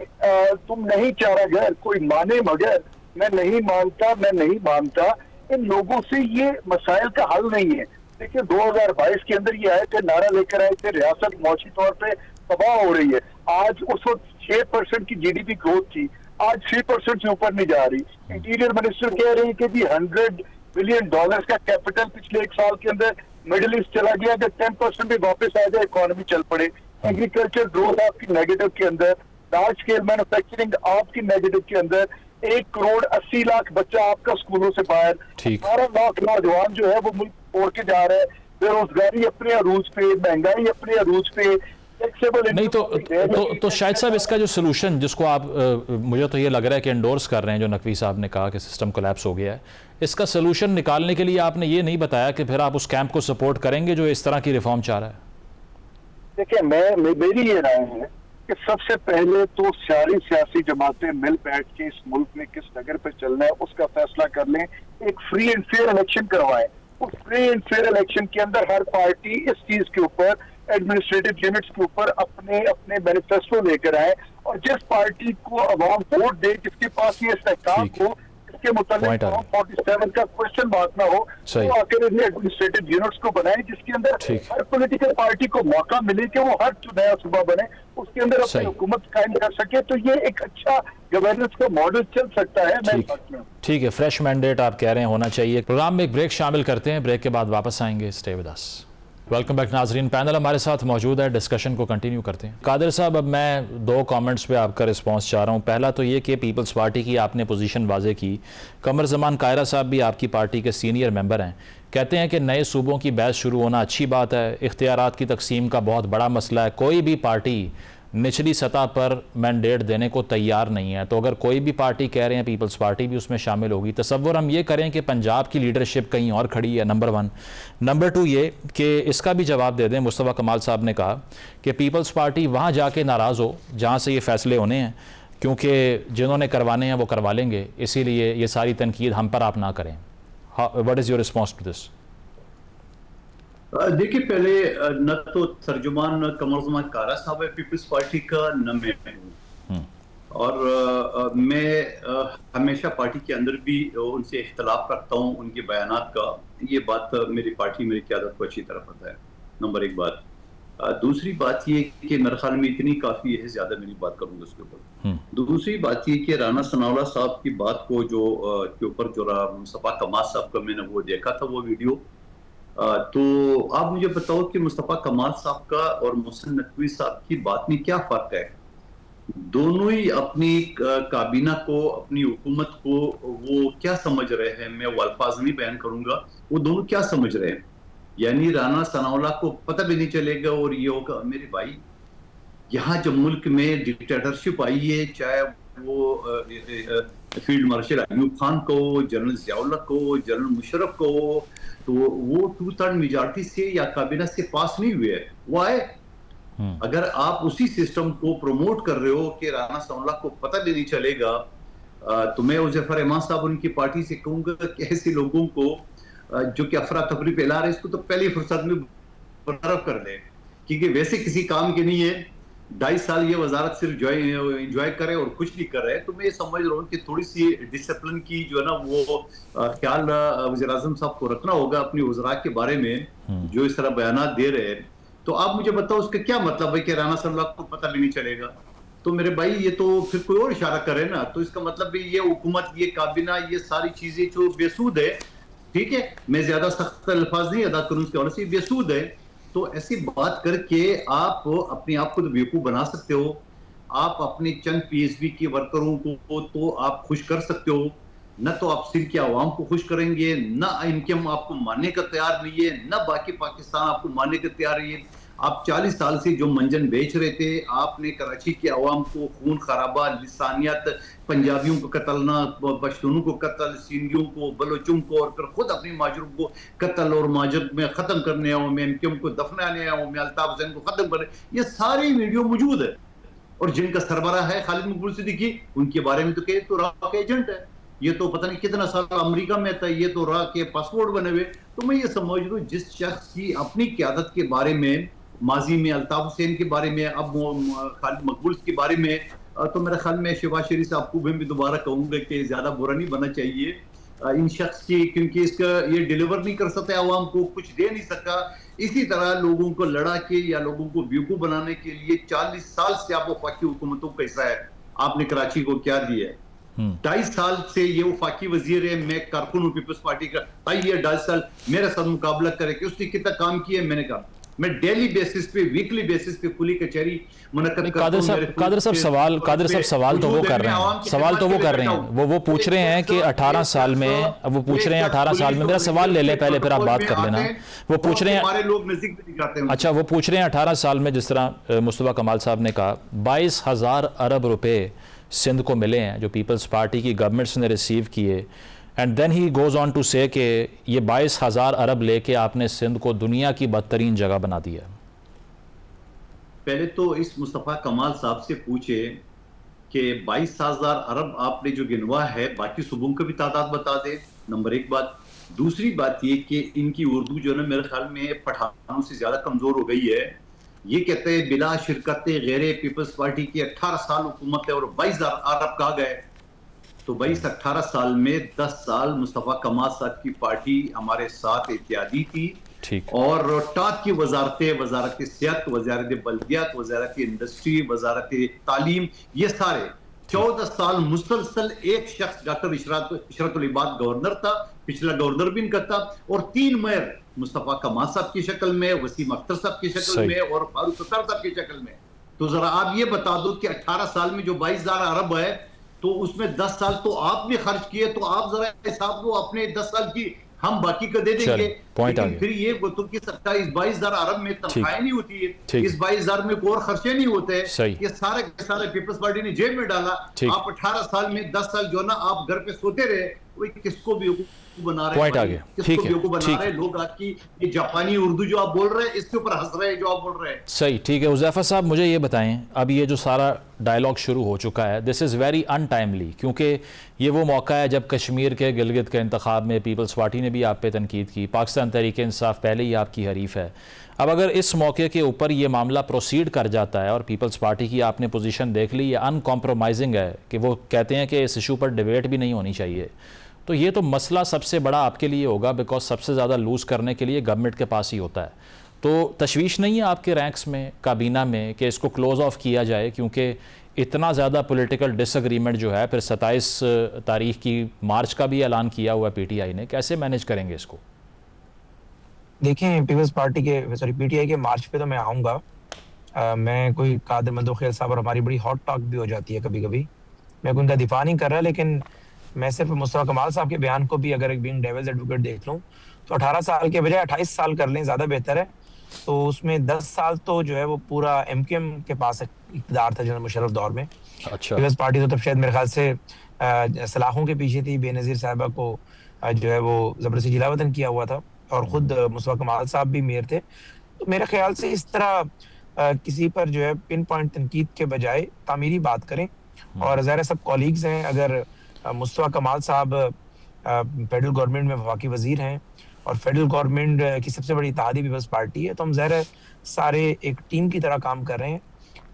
तुम नहीं चाह रहा घर कोई माने, मगर मैं नहीं मानता, इन लोगों से ये मसाइल का हल नहीं है। देखिए 2022 के अंदर ये आए थे, नारा लेकर आए थे, रियासत मौसी तौर पे तबाह हो रही है। आज उस वक्त 6% की जीडीपी ग्रोथ थी, आज 3% से ऊपर नहीं जा रही। इंटीरियर मिनिस्टर कह रहे हैं कि जी $100 बिलियन का कैपिटल पिछले 1 साल के अंदर मिडिल ईस्ट चला गया, अगर 10% भी वापस आ जाए इकोनॉमी चल पड़े। एग्रीकल्चर ग्रोथ आपकी नेगेटिव के अंदर, लार्ज स्केल मैन्युफैक्चरिंग आपकी नेगेटिव के अंदर, 1,80,00,000 बच्चा आपका स्कूलों से बाहर, 18 लाख नौजवान जो है वो मुल्क छोड़ के जा रहा है, बेरोजगारी अपने अरूज पे, महंगाई अपने अरूज पे। नहीं तो शायद साहब इसका जो सोल्यूशन जिसको आप मुझे तो ये लग रहा है कि एंडोर्स कर रहे हैं, जो नकवी साहब ने कहा कि सिस्टम कोलैप्स हो गया है, इसका सोल्यूशन निकालने के लिए आपने ये नहीं बताया कि फिर आप उस कैंप को सपोर्ट करेंगे जो इस तरह की रिफॉर्म चाह रहा है। देखिए मेरी ये राय है कि सबसे पहले तो सारी सियासी जमातें मिल बैठ के इस मुल्क में किस नगर पे चलना है उसका फैसला कर लें, एक फ्री एंड फेयर इलेक्शन करवाएं। उस फ्री एंड फेयर इलेक्शन के अंदर हर पार्टी इस चीज के ऊपर, एडमिनिस्ट्रेटिव यूनिट्स के ऊपर अपने अपने मैनिफेस्टो लेकर आए, और जिस पार्टी को अवाम वोट दे, जिसके पास ये इस्तेकाम हो, इसके मुताबिक 47 का क्वेश्चन मार्क ना हो, तो आखिर एडमिनिस्ट्रेटिव यूनिट्स को बनाए जिसके अंदर हर पॉलिटिकल पार्टी को मौका मिले कि वो हर नया सूबा बने, उसके अंदर अपनी हुकूमत कायम कर सके। तो ये एक अच्छा गवर्नेंस का मॉडल चल सकता है। ठीक है, फ्रेश मैंडेट आप कह रहे हैं होना चाहिए। प्रोग्राम में एक ब्रेक शामिल करते हैं, ब्रेक के बाद वापस आएंगे। Stay with us. Welcome back नाजरीन, पैनल हमारे साथ मौजूद है, डिस्कशन को कंटिन्यू करते हैं। कादिर साहब, अब मैं 2 कमेंट्स पे आपका रिस्पांस चाह रहा हूँ। पहला तो ये कि पीपल्स पार्टी की आपने पोजीशन वाजे की, कमर जमान कायरा साहब भी आपकी पार्टी के सीनियर मेंबर हैं, कहते हैं कि नए सूबों की बहस शुरू होना अच्छी बात है, इख्तियारात की तकसीम का बहुत बड़ा मसला है, कोई भी पार्टी निचली सतह पर मैंडेट देने को तैयार नहीं है। तो अगर कोई भी पार्टी कह रहे हैं पीपल्स पार्टी भी उसमें शामिल होगी, तसव्वुर हम ये करें कि पंजाब की लीडरशिप कहीं और खड़ी है, नंबर 1। नंबर 2 ये कि इसका भी जवाब दे दें, मुस्तफ़ा कमाल साहब ने कहा कि पीपल्स पार्टी वहाँ जाके नाराज़ हो जहाँ से ये फैसले होने हैं, क्योंकि जिन्होंने करवाने हैं वो करवा लेंगे, इसीलिए ये सारी तनकीद हम पर आप ना करें। What is your response to this? देखिए, पहले न तो तर्जुमान कमर जमान कारा साहब है पीपल्स पार्टी का, न मैं हूँ, और मैं हमेशा पार्टी के अंदर भी उनसे इख्तलाफ रखता हूँ उनके बयानात का। ये बात मेरी पार्टी, मेरी क़यादत को अच्छी तरह पता है, नंबर 1 बात। दूसरी बात ये कि मेरे ख्याल में इतनी काफ़ी है, ज़्यादा मेरी बात करूँगा उसके ऊपर। दूसरी बात ये कि राना सनाउल्लाह साहब की बात को जो के ऊपर जो मुस्तफ़ा कमाल साहब का मैंने वो देखा था वो वीडियो, तो आप मुझे बताओ कि मुस्तफ़ा कमाल साहब का और मोहसिन नकवी साहब की बात में क्या फ़र्क है? दोनों ही अपनी काबीना को, अपनी हुकूमत को वो क्या समझ रहे हैं, मैं वो अल्फाज नहीं बयान करूंगा, वो दोनों क्या समझ रहे हैं। यानी राना सनाउल्लाह को पता भी नहीं चलेगा और ये होगा। मेरे भाई, यहाँ जब मुल्क में डिक्टेटरशिप आई है, चाहे वो फील्ड मार्शल अयूब खान को, जनरल ज़ियाउल्लाह को, जनरल मुशर्रफ को, तो वो 2/3 मेजॉरिटी से या काबीना से पास नहीं हुए, वो आए। अगर आप उसी सिस्टम को प्रमोट कर रहे हो कि राना सनाउल्लाह को पता भी नहीं चलेगा, तो मैं ज़फ़र रहमान साहब उनकी पार्टी से कहूंगा कि ऐसे लोगों को जो कि अफरा तफरी फैला रहे, इसको तो पहली फुर्सत में बरतरफ कर दें, क्योंकि वैसे किसी काम के नहीं है। 2.5 साल ये वजारत सिर्फ एंजॉय करे और कुछ नहीं कर रहे। तो मैं ये समझ रहा हूँ कि थोड़ी सी डिसिप्लिन की जो है ना वो ख्याल वज़ीर-ए-आज़म साहब को रखना होगा अपनी वज़रा के बारे में, जो इस तरह बयानात दे रहे हैं। तो आप मुझे बताओ उसका क्या मतलब है कि राना सनाउल्लाह को पता भी नहीं चलेगा? तो मेरे भाई, ये तो फिर कोई और इशारा करे ना, तो इसका मतलब भी ये हुकूमत, ये काबीना, ये सारी चीजें जो बेसूद है, ठीक है, मैं ज्यादा सख्त अल्फाज नहीं अदा करूं उसके हवाले से, बेसूद है। तो ऐसी बात करके आप अपने आप को तो बेवकूफ बना सकते हो, आप अपने चंद पीएसबी के वर्करों को तो आप खुश कर सकते हो, न तो आप सिंध के अवाम को खुश करेंगे, न इनकम आपको मानने का तैयार नहीं है, न बाकी पाकिस्तान आपको मानने का तैयार नहीं है। आप 40 साल से जो मंजन बेच रहे थे, आपने कराची के अवाम को खून खराबा, लिसानियत, पंजाबियों को कतलना, पश्तूनों को कत्ल, सिंधियों को, बलोचों को, और फिर खुद अपनी माजरों को कत्ल और माजर में ख़त्म करने आऊँ, मैं एमक्यूएम को दफनाने आऊँ, मैं अल्ताफ हुसैन को ख़त्म करने, ये सारी वीडियो मौजूद है। और जिनका सरबराह है खालिद मकबूल सिद्दीकी, उनके बारे में तो कहे तो राह एजेंट है, ये तो पता नहीं कितना साल अमेरिका में था, ये तो राह के पासपोर्ट बने हुए। तो मैं ये समझ रहा हूँ जिस शख्स की अपनी क़यादत के बारे में, माजी में अल्ताफ हुसैन के बारे में, अब खालिद मकबूल के बारे में, तो मेरे ख्याल में शहबाज शरीफ साहब को भी दोबारा कहूँगा कि ज़्यादा बुरा नहीं बनना चाहिए। इन शख्स की, क्योंकि इसका ये डिलीवर नहीं कर सकता, आवाम को कुछ दे नहीं सका। इसी तरह लोगों को लड़ा के या लोगों को बेवकूफ बनाने के लिए 40 साल से आप वफाकी हुकूमतों का हिस्सा है। आपने कराची को क्या दिया है? 2.5 साल से ये वफाकी वजीर है, मैं कारकुन हूँ पीपल्स पार्टी का। आइए 2.5 साल मेरे साथ मुकाबला करे कि उसने कितना काम किया है। मैंने कहा मैं डेली बेसिस पे, वीकली बेसिस पे खुली कचहरी मुनक्कद करता हूं। कादिर साहब सवाल तो वो कर रहे हैं, सवाल तो वो कर रहे हैं, वो पूछ रहे हैं कि 18 साल में, अब वो पूछ रहे हैं 18 साल में, मेरा सवाल ले ले पहले फिर आप बात कर लेना। वो पूछ रहे हैं, हमारे लोग नजदीक भी दिखाते हैं। अच्छा, वो पूछ रहे हैं 18 साल में, जिस तरह मुस्तफा कमाल साहब ने कहा 22,000 अरब रुपए सिंध को मिले हैं जो पीपल्स पार्टी की गवर्नमेंट्स ने रिसीव किए। And then he goes on to say कि ये 22,000 अरब लेके आपने सिंध को दुनिया की बदतरीन जगह बना दिया। पहले तो इस मुस्तफा कमाल साहब से पूछे कि 22,000 अरब आपने जो गिनवा है, बाकी सूबों की भी तादाद बता दे, नंबर 1 बात। दूसरी बात ये कि इनकी उर्दू जो है मेरे ख्याल में पठानों से ज्यादा कमजोर हो गई है। ये कहते हैं बिला शिरकत गैर पीपल्स पार्टी की 18 साल हुकूमत है और 22,000 अरब कहा गए। तो 18 साल में 10 साल मुस्तफा कमाल साहब की पार्टी हमारे साथ इत्यादी थी। ठीक। और टाक की वजारतें, वजारत सेहत, वजारत बल्दियात, वजारत इंडस्ट्री, वजारत तालीम, ये सारे 14 साल मुसलसल एक शख्स डॉक्टर इशरतुल इबाद गवर्नर था, पिछला गवर्नर भी इनका था, और 3 मेयर मुस्तफा कमाल साहब की शक्ल में, वसीम अख्तर साहब की शक्ल में और फारूक सत्तार साहब की शक्ल में। तो जरा आप ये बता दो कि 18 साल में जो 22,000 अरब है, तो उसमें 10 साल तो आपने खर्च किए, तो आप जरा हिसाब लो अपने 10 साल की, हम बाकी का दे देंगे। लेकिन फिर ये तो की सकता है इस 22,000 अरब में तनख्वाहें नहीं होती है, इस 22,000 में और खर्चे नहीं होते हैं, ये सारे के सारे पीपल्स पार्टी ने जेब में डाला। आप 18 साल में 10 साल जो ना आप घर पे सोते रहे, वो किसको भी बना रहे हैं, किसको भी बना रहे हैं लोग। आपकी ये जापानी उर्दू जो आप बोल रहे हैं, इसके ऊपर हंस रहे हैं जो आप बोल रहे हैं। सही, ठीक है। हुज़ैफा साहब मुझे ये बताएं, अब ये जो सारा डायलॉग शुरू हो चुका है, दिस इज़ वेरी अनटाइमली, क्योंकि ये वो मौका है जब कश्मीर के गिलगित के इंतखाब में पीपल्स पार्टी ने भी आप पे तनकीद की, पाकिस्तान तहरीक-ए-इंसाफ पहले ही आपकी हरीफ है। अब अगर इस मौके के ऊपर ये मामला प्रोसीड कर जाता है और पीपल्स पार्टी की आपने पोजीशन देख ली, ये अनकॉम्प्रोमाइजिंग है कि वो कहते हैं कि इस इशू पर डिबेट भी नहीं होनी चाहिए, तो ये तो मसला सबसे बड़ा आपके लिए होगा, बिकॉज सबसे ज़्यादा लूज़ करने के लिए गवर्नमेंट के पास ही होता है। तो तशवीश नहीं है आपके रैंक्स में, काबीना में, कि इसको क्लोज़ ऑफ किया जाए, क्योंकि इतना ज़्यादा पॉलिटिकल डिसएग्रीमेंट जो है, फिर 27 तारीख की मार्च का भी ऐलान किया हुआ पीटीआई ने, कैसे मैनेज करेंगे इसको? देखें, पीटीआई के मार्च पे तो मैं आऊँगा, मैं कोई कादिर मंदोखेल साहब और हमारी बड़ी हॉट टॉक भी हो जाती है कभी कभी, मैं उनका दिफा नहीं कर रहा, लेकिन मैं सिर्फ मुस्तफा कमाल साहब के बयान को भी अगर एक बीइंग डेविल्स एडवोकेट देख लूं, तो 18 साल के बजाय 28 साल कर लें, ज़्यादा बेहतर है। तो उसमें 10 साल तो जो है वो पूरा एमक्यूएम के पास इक़्तिदार था जनरल मुशर्रफ दौर में। अच्छा। पीपल्स पार्टी तो तब शायद मेरे ख्याल से सलाहों के पीछे थी, बेनज़ीर साहबा को जो है वो ज़बरदस्ती जिलावतन किया हुआ था, और ख़ुद मुस्तफा कमाल साहब भी मेयर थे। तो मेरे ख्याल से इस तरह किसी पर जो है पिन पॉइंट तनकीद के बजाय तामीरी बात करें, और ज़ाहिर सब कॉलीग्स हैं। अगर मुस्तफा कमाल साहब फेडरल गवर्नमेंट में वफाकी वजीर हैं और फेडरल गवर्नमेंट की सबसे बड़ी इत्तेहादी पीपल्स पार्टी है, तो हम ज़ाहिर सारे एक टीम की तरह काम कर रहे हैं।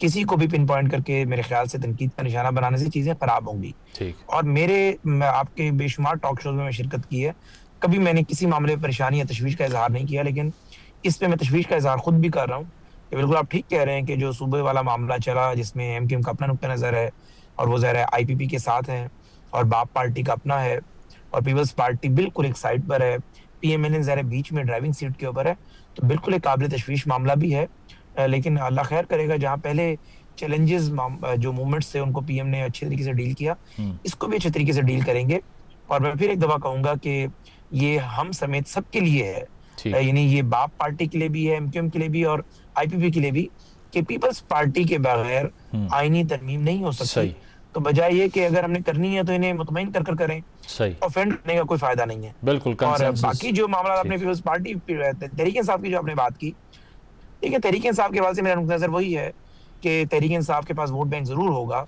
किसी को भी पिन पॉइंट करके मेरे ख्याल से तनकीद का निशाना बनाने से चीज़ें खराब होंगी। और आपके बेशुमार टॉक शोज में मैं शिरकत की है, कभी मैंने किसी मामले में परेशानी या तशवीश का इजहार नहीं किया, लेकिन इस पे मैं तशवीश का इजहार खुद भी कर रहा हूँ। बिल्कुल आप ठीक कह रहे हैं कि जो सूबे वाला मामला चला, जिसमें एमक्यूएम का अपना नुक्ता नज़र है और वो ज़ाहिर IPP के साथ हैं, और बाप पार्टी का अपना है, और पीपल्स पार्टी बिल्कुल एक साइड पर है, PMLN ज़रा बीच में ड्राइविंग सीट के ऊपर है, तो बिल्कुल एक काबिल तशवीश मामला भी है। लेकिन अल्लाह खैर करेगा, जहाँ पहले चैलेंजेस जो मूवमेंट्स थे उनको PM ने अच्छे तरीके से डील किया, इसको भी अच्छे तरीके से डील करेंगे। और मैं फिर एक दफा कहूंगा कि ये हम समेत सबके लिए है, यानी ये बाप पार्टी के लिए भी है, MQM के लिए भी और IPP के लिए भी, कि पीपल्स पार्टी के बगैर आईनी तरमीम नहीं हो सकती। तो बजाय ये कि अगर हमने करनी है तो इन्हें मुतमईन कर करें, ऑफेंड करने का कोई फायदा नहीं है। बिल्कुल। और बाकी जो मामला आपने पीपल्स पार्टी तहरीक-ए-इंसाफ की जो आपने बात की, देखिए तहरीक-ए-इंसाफ के हवाले से मेरा नज़र वही है कि तहरीक-ए-इंसाफ के पास वोट बैंक जरूर होगा,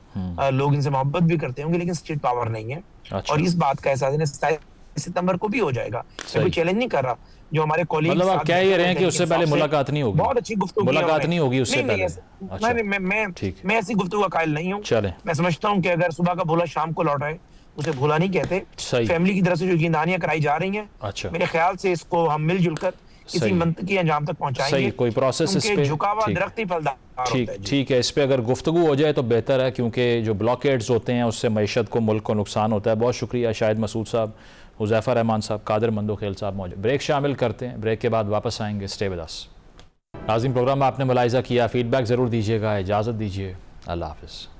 लोग इनसे मोहब्बत भी करते होंगे, लेकिन स्टेट पावर नहीं है। और इस बात का एहसास 27 सितंबर को भी हो जाएगा। मैं कोई चैलेंज नहीं कर रहा, जो हमारे कॉलीग, मतलब आप कह ही रहे हैं कि उससे पहले मुलाकात नहीं होगी, बहुत अच्छी गुफ्तगू, मुलाकात नहीं होगी उससे पहले। मैं ऐसी गुफ्तगू का कायल नहीं हूँ। मैं समझता हूँ कि अगर सुबह का भूला शाम को लौट आए उसे भूला नहीं कहते। सही। फैमिली की तरफ से जो जिंदानियां कराई जा रही हैं, अच्छा, मेरे ख्याल से इसको हम मिलजुल कर किसी सही। मंतकी अंजाम तक पहुंचाएंगे। सही, कोई प्रोसेस इस क्योंकि पे झुका हुआ ठीक। दरख्त ही फलदार होता ठीक है जी। ठीक है, इस पे अगर गुफ्तगू हो जाए तो बेहतर है, क्योंकि जो ब्लॉकेड्स होते हैं उससे मईशत को, मुल्क को नुकसान होता है। बहुत शुक्रिया शाहिद मसूद साहब, हुज़ैफ़ा रहमान साहब, कादिर मंदोखेल साहब मौजूद। ब्रेक शामिल करते हैं, ब्रेक के बाद वापस आएंगे। Stay with us. नाज़रीन, प्रोग्राम आपने मुलाहिज़ा किया, फीडबैक ज़रूर दीजिएगा। इजाज़त दीजिए, अल्लाह हाफ़िज़।